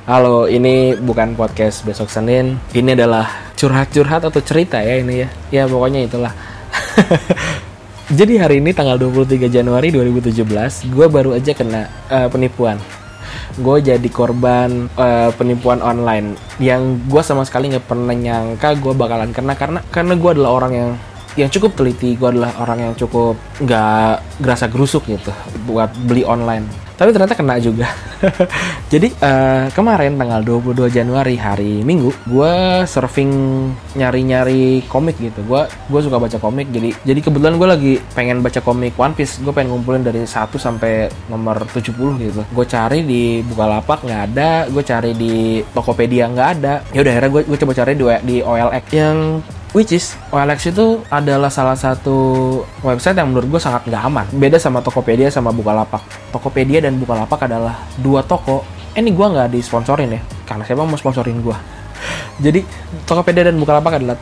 Halo, ini bukan podcast besok Senin. Ini adalah curhat-curhat atau cerita ya ini ya. Ya pokoknya itulah. Jadi hari ini tanggal 23 Januari 2017, gue baru aja kena penipuan. Gue jadi korban penipuan online yang gue sama sekali nggak pernah nyangka gue bakalan kena karena gue adalah orang yang cukup teliti. Gue adalah orang yang cukup nggak gerasa gerusuk gitu buat beli online. Tapi ternyata kena juga. Jadi kemarin tanggal 22 Januari hari Minggu, gue surfing nyari-nyari komik gitu. Gue suka baca komik. Jadi kebetulan gue lagi pengen baca komik One Piece. Gue pengen ngumpulin dari 1 sampai nomor 70 gitu. Gue cari di Bukalapak nggak ada. Gue cari di Tokopedia nggak ada. Ya udah akhirnya gue coba cari di OLX yang which is OLX itu adalah salah satu website yang menurut gue sangat nggak aman. Beda sama Tokopedia sama Bukalapak. Tokopedia dan Bukalapak adalah dua toko. Ini gue nggak disponsorin ya, karena siapa mau sponsorin gue. Jadi Tokopedia dan Bukalapak adalah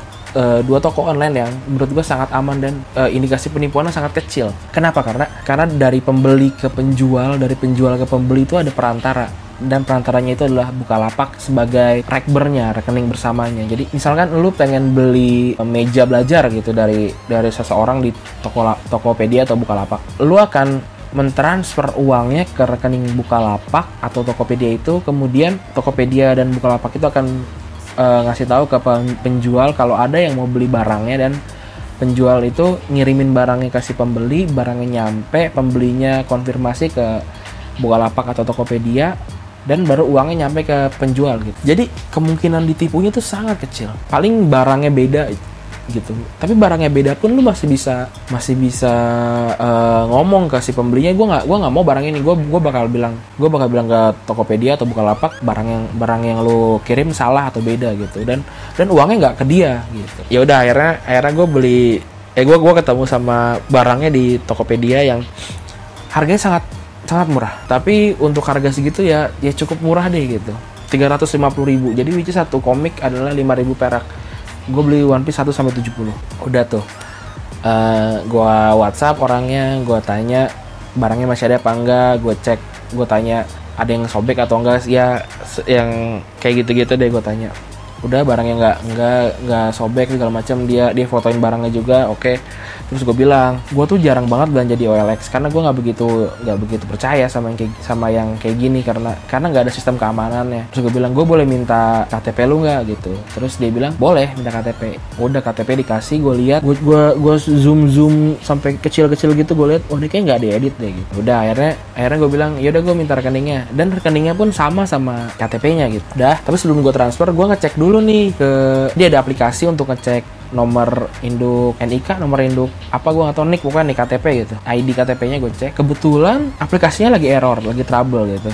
dua toko online yang menurut gue sangat aman dan indikasi penipuannya sangat kecil. Kenapa? Karena dari pembeli ke penjual, dari penjual ke pembeli itu ada perantara. Dan perantaranya itu adalah Bukalapak sebagai rekbernya, rekening bersamanya. Jadi misalkan lu pengen beli meja belajar gitu dari seseorang di Tokopedia atau Bukalapak, lu akan mentransfer uangnya ke rekening Bukalapak atau Tokopedia itu, kemudian Tokopedia dan Bukalapak itu akan ngasih tahu ke penjual kalau ada yang mau beli barangnya, dan penjual itu ngirimin barangnya ke si pembeli, barangnya nyampe, pembelinya konfirmasi ke Bukalapak atau Tokopedia, dan baru uangnya nyampe ke penjual gitu. Jadi kemungkinan ditipunya tuh sangat kecil. Paling barangnya beda gitu. Tapi barangnya beda pun lu masih bisa ngomong ke si pembelinya, gua nggak mau barang ini. Gua bakal bilang ke Tokopedia atau Bukalapak barang yang lu kirim salah atau beda gitu. Dan uangnya nggak ke dia gitu. Ya udah akhirnya gue beli gue ketemu sama barangnya di Tokopedia yang harganya sangat murah, tapi untuk harga segitu ya cukup murah deh gitu, 350.000. Jadi which is satu komik adalah 5.000 perak. Gue beli One Piece 1 sampai 70. Udah tuh, gue WhatsApp orangnya, gue tanya barangnya masih ada apa enggak, gue cek, gue tanya ada yang sobek atau enggak ya, yang kayak gitu-gitu deh gue tanya. Udah barangnya nggak sobek segala macam, dia fotoin barangnya juga, oke. Terus gue bilang, gue tuh jarang banget belanja di OLX karena gue nggak begitu percaya sama yang kayak gini karena nggak ada sistem keamanannya. Terus gue bilang, gue boleh minta KTP lu nggak gitu. Terus dia bilang boleh minta KTP. Udah KTP dikasih, gue lihat, gue zoom sampai kecil gitu, gue lihat, oh ini kayak nggak diedit deh gitu. Udah akhirnya gue bilang, ya udah gue minta rekeningnya, dan rekeningnya pun sama KTP-nya gitu. Udah, tapi sebelum gue transfer, gue ngecek dulu nih dia ada aplikasi untuk ngecek nomor induk NIK, nomor induk apa gue nggak tahu, nik bukan nih KTP gitu, ID KTP-nya gue cek, kebetulan aplikasinya lagi error, lagi trouble gitu.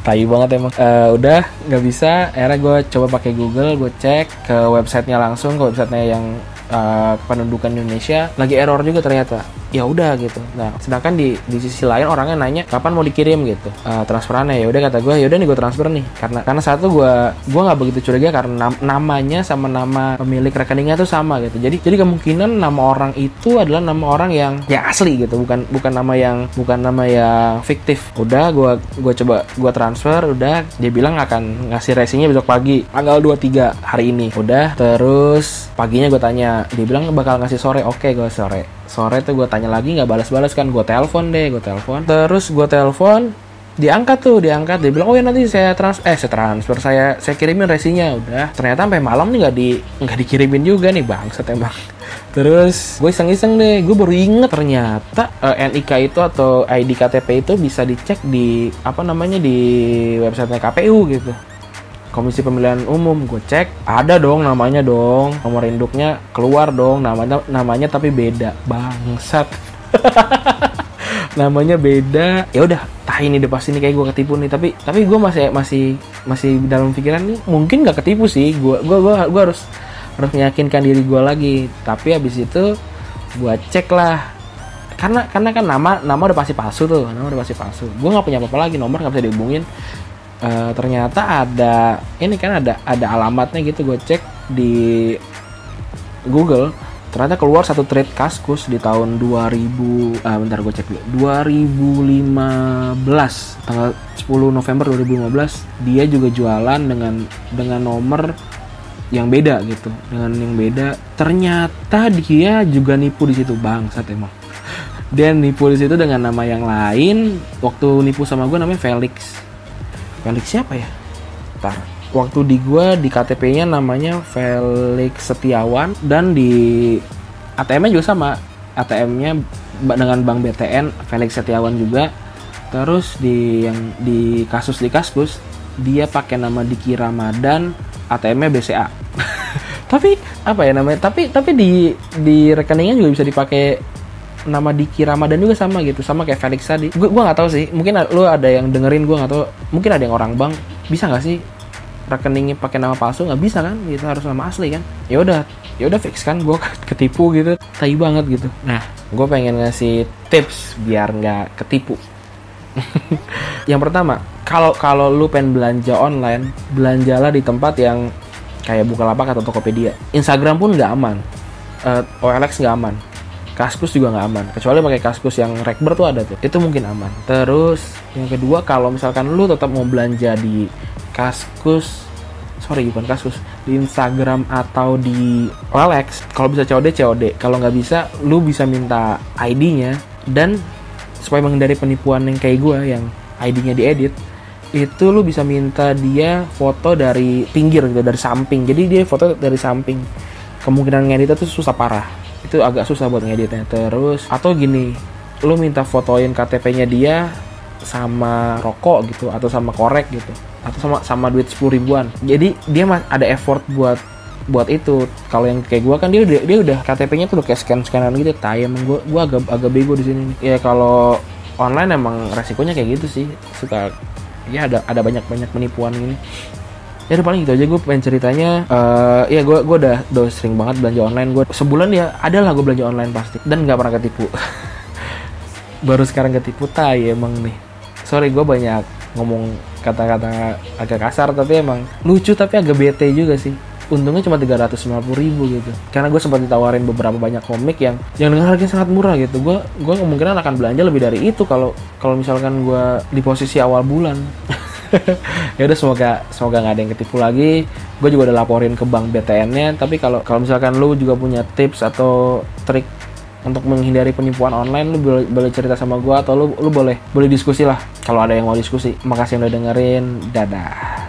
Tai banget emang. Udah nggak bisa, akhirnya gue coba pakai Google, gue cek ke websitenya langsung, ke websitenya yang kependudukan Indonesia, lagi error juga ternyata. Ya udah gitu. Nah, sedangkan di sisi lain orangnya nanya kapan mau dikirim gitu transferannya. Ya udah kata gue, ya udah nih gue transfer nih, karena satu gue nggak begitu curiga karena namanya sama nama pemilik rekeningnya tuh sama gitu. Jadi kemungkinan nama orang itu adalah nama orang yang asli gitu, bukan nama yang fiktif. Udah gue coba gue transfer, udah dia bilang akan ngasih resinya besok pagi tanggal 23 hari ini. Udah, terus paginya gue tanya, dia bilang bakal ngasih sore. Oke, gue sore tuh gue tanya lagi, nggak balas kan, gue telepon. Terus gue telepon, diangkat, dia bilang, oh ya nanti saya transfer, saya kirimin resinya. Udah, ternyata sampai malam nih nggak dikirimin juga nih, bangsat emang. Terus gue iseng deh, gue baru inget ternyata NIK itu atau ID KTP itu bisa dicek di di websitenya KPU gitu, Komisi Pemilihan Umum. Gue cek, ada dong namanya dong, nomor induknya keluar dong, namanya tapi beda, bangsat. Namanya beda. Ya udah, ini udah pasti nih kayak gue ketipu nih, tapi gue masih dalam pikiran nih mungkin nggak ketipu sih, gue harus meyakinkan diri gue lagi. Tapi habis itu gue cek lah, karena kan nama udah pasti palsu tuh, gue nggak punya apa-apa lagi, nomor nggak bisa dihubungin. Ternyata ada alamatnya gitu, gue cek di Google, Ternyata keluar satu trade Kaskus di tahun 2000, bentar gue cek dulu. 2015, tanggal 10 November 2015, dia juga jualan dengan nomor yang beda gitu. Dengan yang beda. Ternyata dia juga nipu di situ, bangsat emang. Dia nipu di situ dengan nama yang lain. Waktu nipu sama gue namanya Felix. Felix siapa ya? Ntar. Waktu di gue di KTP-nya namanya Felix Setiawan, dan di ATM-nya juga sama. ATM-nya dengan Bank BTN Felix Setiawan juga. Terus di kasus di Kaskus dia pakai nama Diki Ramadan, ATM-nya BCA. Tapi apa ya namanya? Tapi di rekeningnya juga bisa dipakai nama Diki Ramadan juga sama gitu, sama kayak Felix tadi. Gue nggak tahu sih, mungkin lu ada yang dengerin, gue nggak tahu, mungkin ada yang orang bank, bisa nggak sih rekeningnya pakai nama palsu? Nggak bisa kan, gitu, harus nama asli kan. Ya udah fix kan, gue ketipu gitu, tai banget gitu. Nah, gue pengen ngasih tips biar nggak ketipu. Yang pertama, kalau lu pengen belanja online, belanjalah di tempat yang kayak Bukalapak atau Tokopedia. Instagram pun nggak aman, OLX nggak aman, Kaskus juga nggak aman, kecuali pakai Kaskus yang Rekber tuh ada tuh, itu mungkin aman. Terus yang kedua, kalau misalkan lu tetap mau belanja di Kaskus, bukan Kaskus, di Instagram atau di OLX, kalau bisa COD. Kalau nggak bisa, lu bisa minta ID-nya, dan supaya menghindari penipuan yang kayak gue, yang ID-nya diedit, itu lu bisa minta dia foto dari pinggir gitu, dari samping. Jadi dia foto dari samping. Kemungkinan ngeditnya tuh susah parah. Itu agak susah buat ngeditnya. Terus, atau gini, lu minta fotoin KTP-nya dia sama rokok gitu, atau sama korek gitu, atau sama duit 10 ribuan. Jadi dia ada effort buat itu. Kalau yang kayak gue kan dia udah KTP-nya tuh udah kayak scan-scanan gitu. Tai, emang gue agak bego di sini nih. Ya kalau online emang resikonya kayak gitu sih. Suka ya ada banyak penipuan ini. Ya udah, paling gitu aja gue pengen ceritanya. Ya gue udah sering banget belanja online. Gue sebulan ya adalah gue belanja online pasti, dan nggak pernah ketipu. Baru sekarang ketipu, tai emang nih. Sorry, gue banyak ngomong kata-kata agak kasar, tapi emang lucu, tapi agak bete juga sih. Untungnya cuma 350.000 gitu, karena gue sempat ditawarin beberapa banyak komik yang dengan harganya sangat murah gitu. Gue kemungkinan akan belanja lebih dari itu kalau misalkan gue di posisi awal bulan. Ya udah, semoga nggak ada yang ketipu lagi. Gue juga udah laporin ke bank BTN-nya. Tapi kalau misalkan lu juga punya tips atau trik untuk menghindari penipuan online, lu boleh cerita sama gue, atau lu boleh diskusi lah kalau ada yang mau diskusi. Makasih yang udah dengerin, dadah.